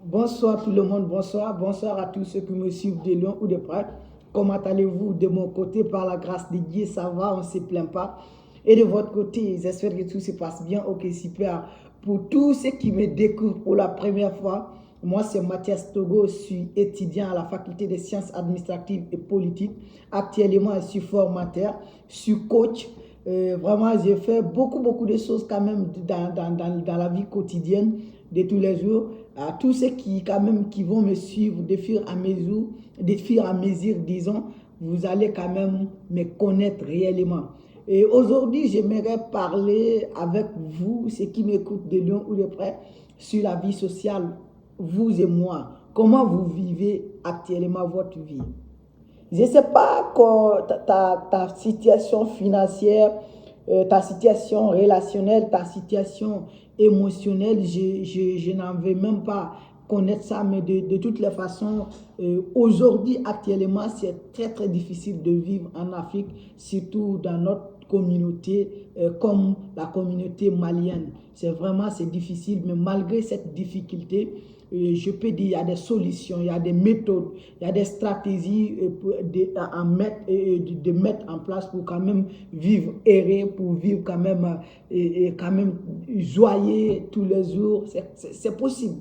Bonsoir tout le monde, bonsoir à tous ceux qui me suivent de loin ou de près. Comment allez-vous? De mon côté, par la grâce de Dieu, ça va, on ne se plaint pas. Et de votre côté, j'espère que tout se passe bien. Ok, super. Pour tous ceux qui me découvrent pour la première fois, moi c'est Mathias Togo, je suis étudiant à la faculté des sciences administratives et politiques. Actuellement, je suis formateur, je suis coach. Vraiment, j'ai fait beaucoup de choses quand même dans la vie quotidienne de tous les jours. À tous ceux qui quand même qui vont me suivre de fur à mesure, disons, vous allez quand même me connaître réellement. Et aujourd'hui, j'aimerais parler avec vous, ceux qui m'écoutent de loin ou de près, sur la vie sociale, vous et moi. Comment vous vivez actuellement votre vie? Je ne sais pas ta situation financière, ta situation relationnelle, ta situation émotionnelle, je n'en veux même pas connaître ça, mais de toutes les façons, aujourd'hui, actuellement, c'est très difficile de vivre en Afrique, surtout dans notre communauté, comme la communauté malienne. C'est difficile, mais malgré cette difficulté, je peux dire qu'il y a des solutions, il y a des méthodes, il y a des stratégies de mettre en place pour quand même vivre erré, pour vivre quand même joyeux tous les jours. C'est possible.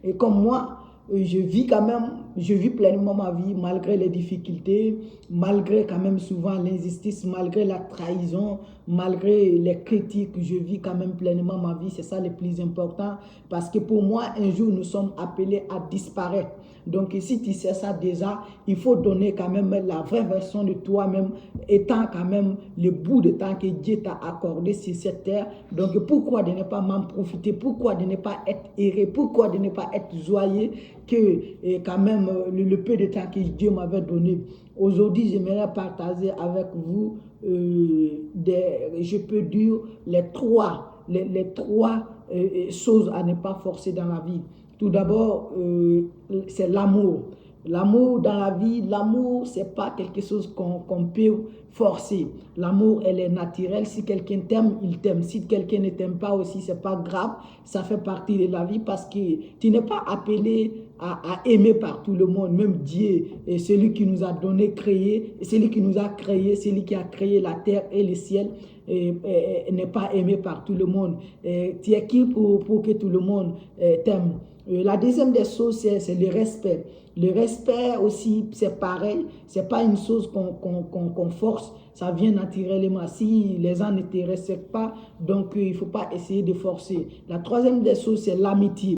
Et comme moi, je vis pleinement ma vie malgré les difficultés, malgré quand même souvent l'injustice, malgré la trahison, malgré les critiques, je vis quand même pleinement ma vie. C'est ça le plus important parce que pour moi, un jour, nous sommes appelés à disparaître. Donc, si tu sais ça déjà, il faut donner quand même la vraie version de toi-même, étant quand même le bout de temps que Dieu t'a accordé sur cette terre. Donc, pourquoi de ne pas m'en profiter? Pourquoi de ne pas être erré? Pourquoi de ne pas être joyeux que quand même le peu de temps que Dieu m'avait donné? Aujourd'hui, j'aimerais partager avec vous, je peux dire, les trois choses à ne pas forcer dans la vie. Tout d'abord, c'est l'amour. L'amour dans la vie, l'amour, c'est pas quelque chose qu'on peut forcer. L'amour, elle est naturelle. Si quelqu'un t'aime, il t'aime. Si quelqu'un ne t'aime pas aussi, c'est pas grave. Ça fait partie de la vie parce que tu n'es pas appelé à aimer par tout le monde. Même Dieu, est celui qui nous a donné, créé, celui qui nous a créé, celui qui a créé la terre et le ciel, n'est pas aimé par tout le monde. Tu es qui pour que tout le monde t'aime? La deuxième des choses, c'est le respect. Le respect aussi, c'est pareil. C'est pas une chose qu'on force. Ça vient naturellement. Si les gens ne te respectent pas, donc il ne faut pas essayer de forcer. La troisième des choses, c'est l'amitié.